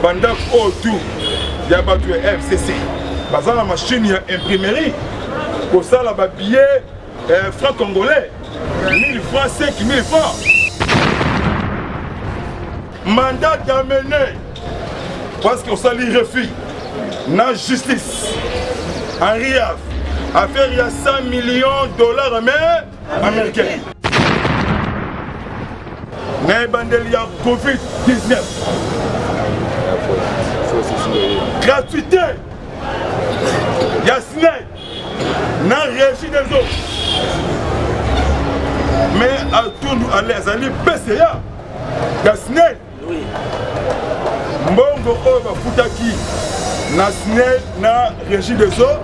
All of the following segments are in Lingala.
pendant tout il y a battu FCC bazar la machine ya imprimerie pour ça la billet francs congolais 1000 francs 5000 francs mandat d'amener parce qu'on s'allie refus na justice Henri Yaf affaire il y a 100 millions de dollars américains na bandel ya Covid-19 gratuité Yasne na régie des autres mais à tout nous aller azali PCA Yasne mbongo oyo bafutaki na SNEL na régie des autres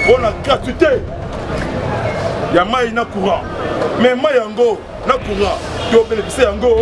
pour la gratuité ya mai na courant mais mai yango na courant to bénéficier yango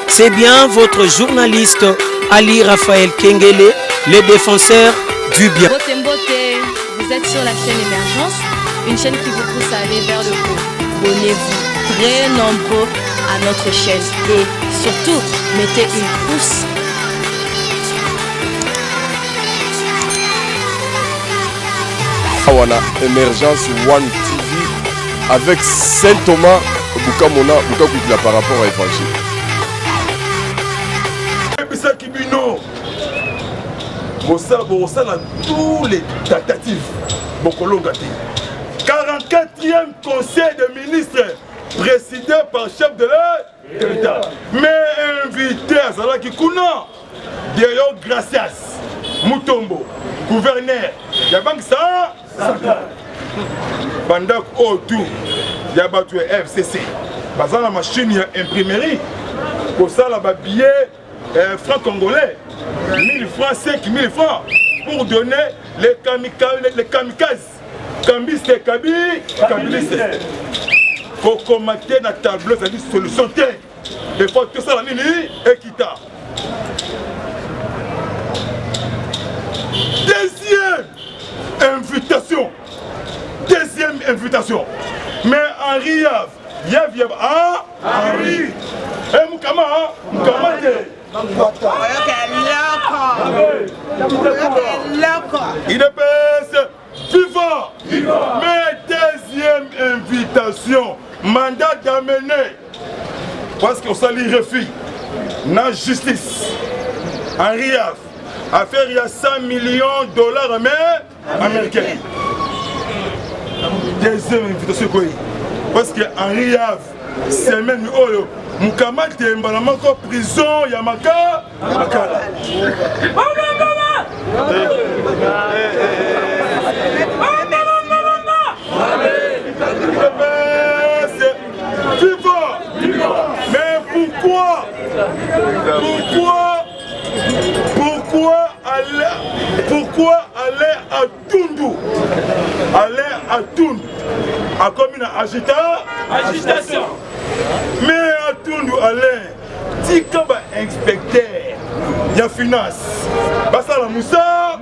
C'est bien votre journaliste Ali Raphaël Kengele, le défenseur du bien. Bote Mbote, vous êtes sur la chaîne Émergence, une chaîne qui vous pousse à aller vers le haut. Abonnez-vous très nombreux à notre chaîne et surtout, mettez une pouce. Awana Émergence One TV avec Saint Thomas Bukamona Bukakuitila par rapport à l'évangile. Ça a tous les tentatives. 44e conseil de ministres présidé par le chef de l'État. Mais invité à Zalaki Kuna, Diego Gracias, Mutombo, gouverneur, il y a banque ça. Pendant tout, il y a battu FCC. Bazar la machine ya imprimerie. Pour ça, la billet francs congolais. 1000 francs, 5000 francs pour donner les kamikazes. Cambistes et kabilistes. Pour commenter dans la tableau, ça dit solution. Il faut que ça la ligne et quitta. Deuxième invitation. Mais Henri Yav. Henri. Et Moukama. Il est vivant. Mais deuxième invitation, mandat d'amener, parce qu'on s'allie refus, na justice, Henri Yaf, affaire il y a 100 millions de dollars américains. Deuxième invitation, parce que Henri Yaf, c'est même Oyo. Mukama Tembala mako prison Yamaka Makala. Mais pourquoi aller à Tundu? Aller à Tundu a comme une agitation. Mais à Tundu aller, si comme inspecteur, il y a finance. Basa la Moussa.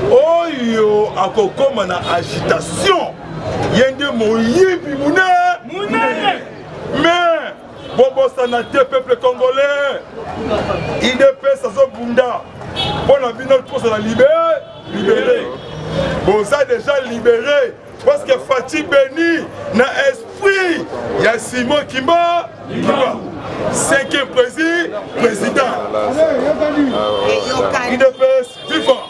Oh yo, à comme une agitation. Il y a des moyens puis mais Bobo Sanate, peuple congolais, il dépêche sa zone Bunda. Pour la vie, notre pour la libérer. Bon, ça déjà libéré. Parce que Fatih Beni n'a esprit. Il y a Simon Kimba. 5e président. Il dépêche vivant.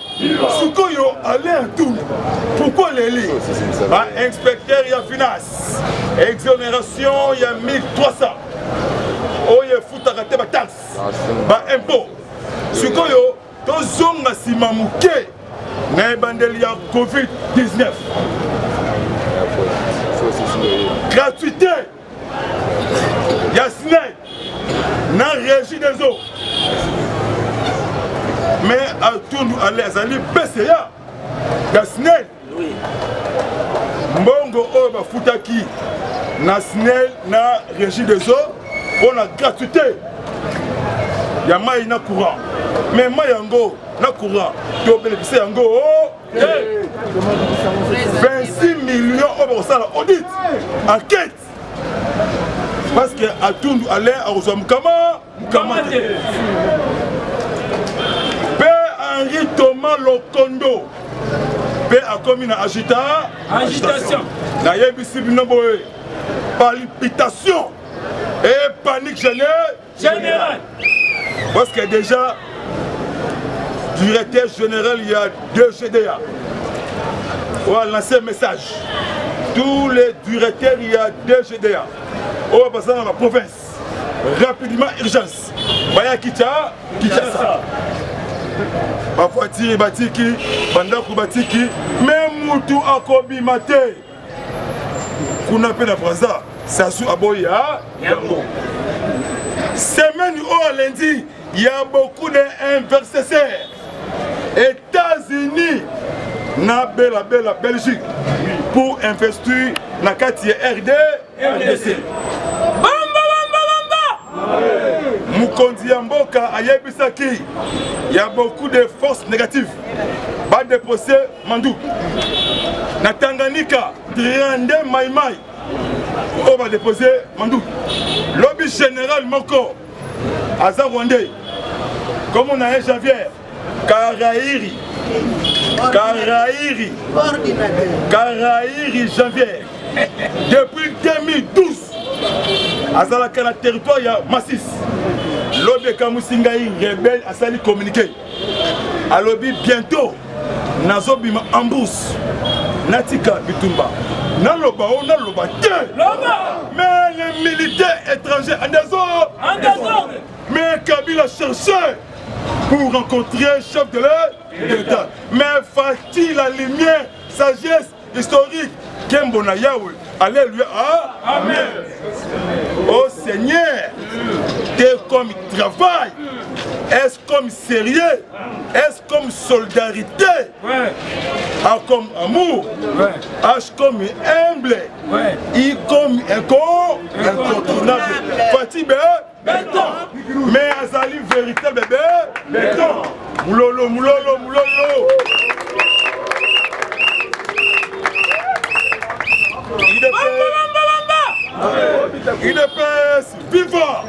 Soukoyo allait à tout. Pourquoi les lits? Inspecteur, il y a finance. Exonération, il y a 1300. Oh, il y a foot à rater ma taxe. Impôt. Soukoyo, dans Zonga Simamouké, na bandel ya Covid-19. Gratuité. Yasne na régie des eaux. Mais à tout nous aller azali PCA. Yasne. Mbongo oyo bafutaki na SNEL na régie des eaux pour la gratuité. Il y a mai na courant. Mais moi yango na courant. Tu bénéficier yango 26 millions au ça audit enquête. Parce que à tout aller à Mukama Père Henri Thomas Lokondo Père a commis une agitation. Na yebisi binoboé palpitation et panique générale. Parce que déjà directeur général il y a 2 GDA. On va lancer un message. Tous les directeurs il y a 2 GDA. On va passer dans la province. Rapidement urgence. Baya Kinshasa. Bafouati batiki, bandaku batiki, même mutu akobi mate. Kuna pe na Braza, Sassou Aboya. Semaine au lundi, il y a beaucoup d'investisseurs. États-Unis, na bella Belgique pour investir na kati RDC. Mukondi Mboka ayebisaki, il y a beaucoup de forces négatives. Ba déposé Mandou. Na Tanganyika, Triande Maïmaï. On va déposer Mandou. Lobby général Moko, Azarwandé. Comme on a un Javier, Karaïri Javier. Depuis 2012, Azalaka na territoire ya Massis. Lobby Kamusingaï rebelle a sali communiqué. A lobby bientôt, Nazobima Ambous, Natika Bitumba. Naloba mais les militaires étrangers en désordre. Mais Kabila cherchait pour rencontrer le chef de l'État. Mais faut-il la lumière, sagesse historique, Kembona Yahweh, alléluia, amen. Oh Seigneur, t'es comme travail, est-ce comme sérieux, est-ce comme solidarité, A comme amour, H comme humble, I comme incontournable. Fatih mais Azali véritable béton. Moulolo. Il est vivant.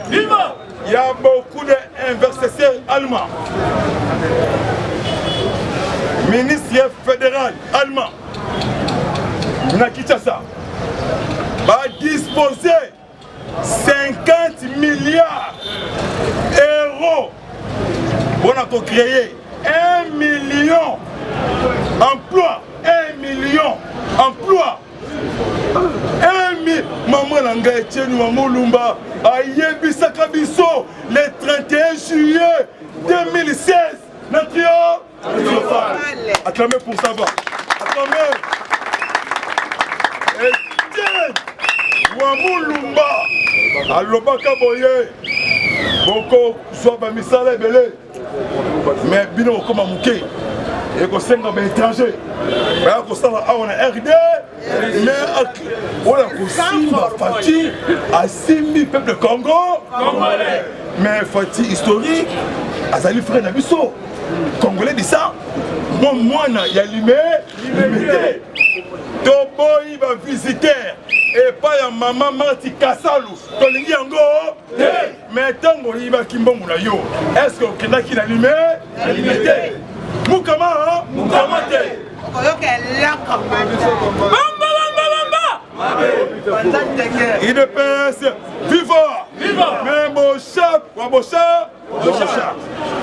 Il y a beaucoup d'investisseurs allemands. Ministre fédéral allemand, Nakitasa, va disposer 50 milliards d'euros pour créer 1 million d'emplois. 1 million d'emplois. Maman Langa Etienne Maman Lumba Ayebisaka Biso le 31 juillet 2016. Notre acclamez pour savoir. Acclamez. Etienne Maman Lumba Alobaka Boye Boko soit misala belé. Mais bino comme Mouké. Et qu'on s'est dans l'étranger. Mais on s'est en RD. Mais on a aussi à 6 000 peuples de Congo. Mais Fati historique, Azali frère Nabiso. Congolais dit ça. Moi, il y a limité. Tobo, il va visiter. Et pas ya maman Marti Kassalou. Tolingi yango. Mais tango il va kimbongo na yo. Est-ce que okenda ki na limité? Mukama te. Il est pince vivant. Mais Bochap.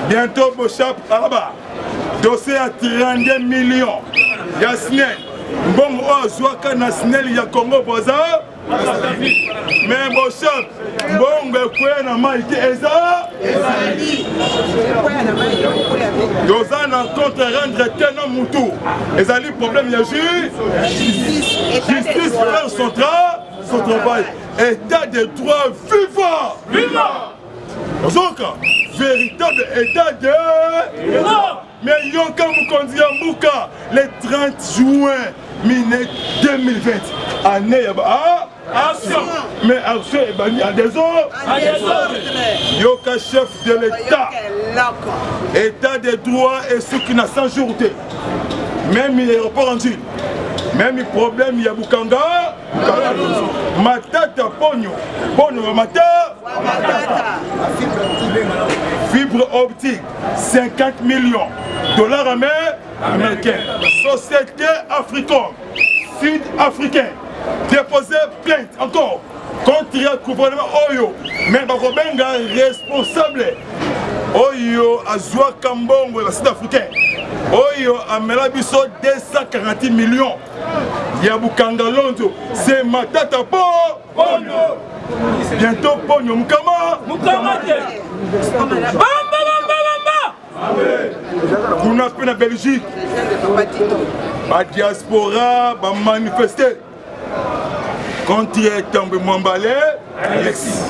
Bientôt Bochap là-bas. Dossier à 32 millions. Yasnel. Bon, Zouaka National, il y a Congo Brazza. Mais Bochap. Bon, quoi na maïté Eza. Dozan en contre rendre tellement moutou. Les alliés problème, il y a justice faire son travail. État de droit vivant. Donc, véritable état de droit. Mais Yonka Mukondi Mbuka, le 30 juin 2020, année action. Mais action est bannie à désordre. Yoka chef de l'État. État de droit et ceux qui n'a 100 jours. Même l'aéroport en Chine. Même problème, il y a Bukanga. Matata Pogno. Pogno Matata. Fibre optique, 50 millions. Dollars américains. Société africaine. Sud-africain. Déposer plainte encore contre le gouvernement Oyo. Mais Bakobenga responsable. Oyo Azwa Kambongo, le Sud-Africain. Oyo Amela Bisso 240 millions. Yabukanga Londo. C'est Matata Pogno. Bientôt Pogno Mukama. Kuna pe na Belgique. La diaspora va manifester contre Tombé Mwambale Alexis.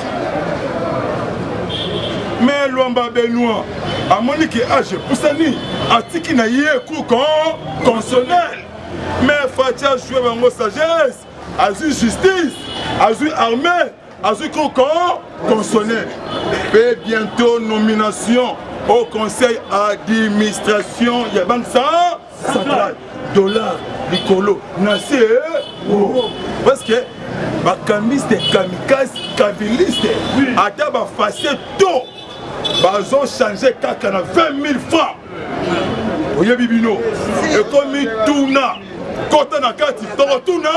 Mais Luamba Benoît a monique âge pour ça ni article na yé coup consonnel. Mais Fatia jouer dans sagesse, azu justice, azu armée, azu coup consonnel. Et bientôt nomination au conseil d'administration de la Banque centrale. Dollar, Nicolo, Nassé, parce que les camistes, kamikazes, kabilistes, à table facile tout, ils ont changé 20 000 francs. Vous voyez, Bibino, et comme il tourne, quand on a 4, il tourne,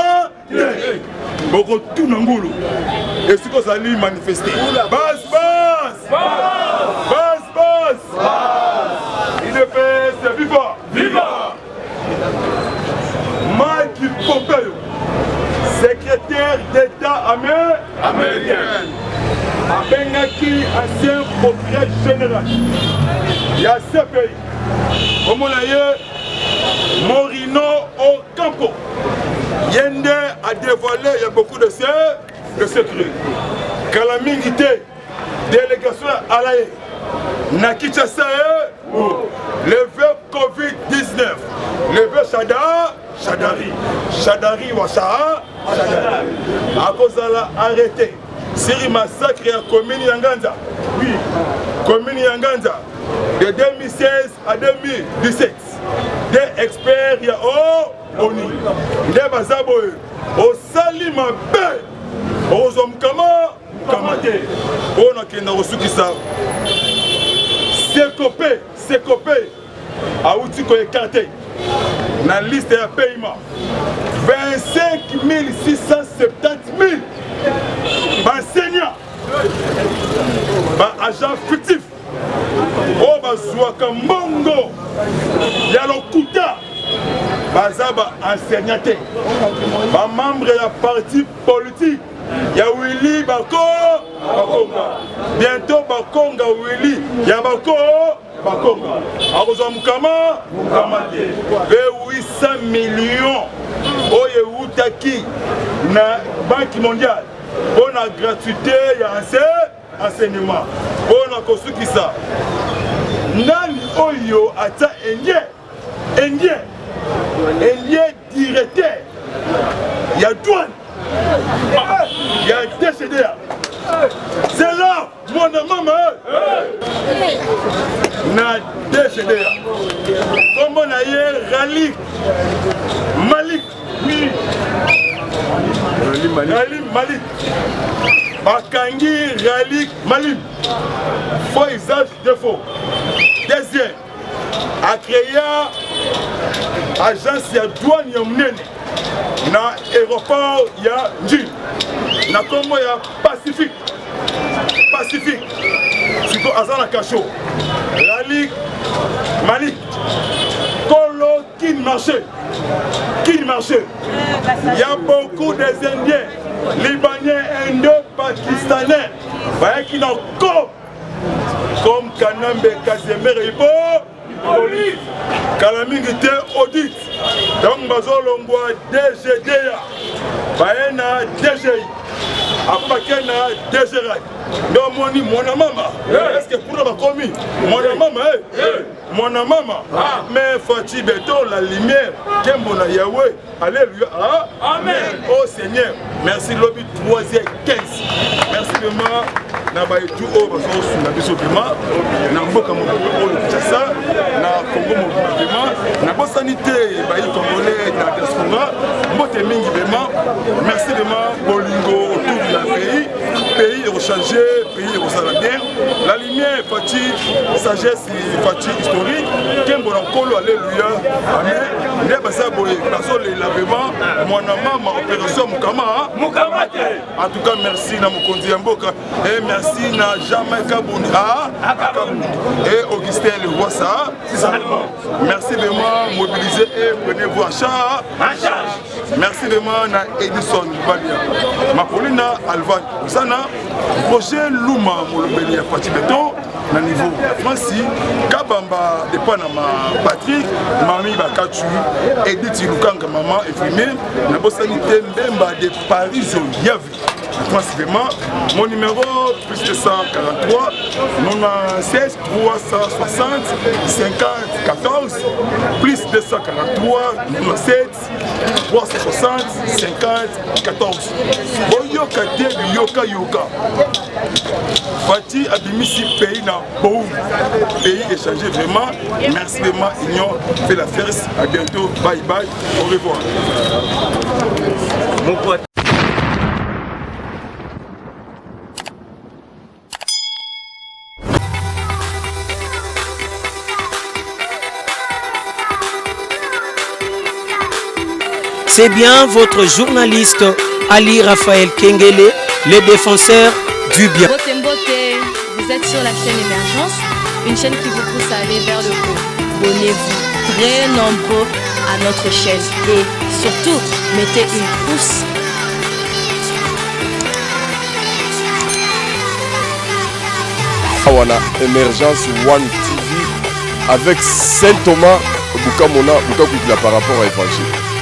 beaucoup tourne en goulou. Et ce que vous allez manifester. Basse. Il est fait, c'est viva. Mike Pompeo, secrétaire d'État américain, Abengaki, ancien procureur général. Il y a ce pays. Comme on a eu, Morino Ocampo. Yende a dévoilé, il y a beaucoup de secrets. Calamité, délégation à l'AE. Nakichasa, le vœu Covid-19, le vœu Chadari Washa, à cause de la arrêté. Siri massacre à commune Yanganza. Oui, commune Yanganza. De 2016 à 2017. Des experts y a ONU. Des bazaboy. Au Salima B. Aux hommes Kamate. On a qui n'a reçu qui ça. C'est copé. A outil qu'on écarté. Dans la liste de paiement. 25 670 000 enseignants, agents fictifs, oh bazouaka mongo, yalokuta, bazaba enseignanté, membre de la parti politique, ya Willy Bakonga, bientôt Bakonga Willy, ya Bakonga, Arozo Mukamate, 800 millions, oye Outaki, na Banque mondiale. Pour la gratuité, il y a enseignement. Pour la construction, Nani Oyo ata Indien directeur. Il y a douane. Il y a DCDA. C'est là, mon maman. Na DCDA. Comme on a eu Rally Malik. Oui. Malik. Bakangi Rally Malik. Faux usage de faux. Deuxième, a créé agence de douane yomnene. Na aéroport ya Nji. Na Congo ya Pacifique. Siko Azana Kacho. Rally Malik. Kolo Kin marché. Il y a beaucoup d'Indiens, Libanais, Indo-Pakistanais, qui n'ont comme Kanambe Kazemere Ibo, Kalamingite Audit, donc Bazolongwa DGDA, Baena DGI, Apakena DGRAI. Donc mon maman, est-ce que pour la commis, mon maman, mais Fati Beto, la lumière, Kembona Yahweh, alléluia, amen, oh Seigneur, merci lobby 3h15. Merci vraiment. Na ba etu o baso na biso vraiment na mboka moko o Kinshasa na Congo vraiment na bo sanité ba yi congolais na diaspora mbote mingi vraiment merci vraiment bolingo autour du pays rechargé pays resala bien la lumière fati sagesse fati historique kembo na kolo alléluia amen ne basa boye baso le lavement mwana mama opération mukama en tout cas merci na mokonzi ya mboka et merci na Jamais Kabouni et Augustin Le Roissa. Merci vraiment mobiliser et prenez-vous en charge. Merci vraiment na Edison Balia. Mapolina Alvan Sana projet Luma Molobeli à Fati Beton na niveau Franci Kabamba de Panama Patrick Mami Bakachu Edith Lukanga maman infirmier na Bosanité Mbemba de Paris Yavi. Principalement, mon numéro plus de 143, 96 360 50 14 plus 243 97 360 50 14. Boyoka de Yoka. Fati Abimisi pays na pauvre pays échangé vraiment. Merci vraiment Union fait la fierce. À bientôt. Bye bye. Au revoir. Mon pote. C'est bien votre journaliste Ali Raphaël Kengele, le défenseur du bien. Vous êtes sur la chaîne Émergence, une chaîne qui vous pousse à aller vers le haut. Abonnez-vous très nombreux à notre chaîne et surtout, mettez une pouce. Voilà, Émergence One TV avec Saint Thomas Bukamona, par rapport à Évangile.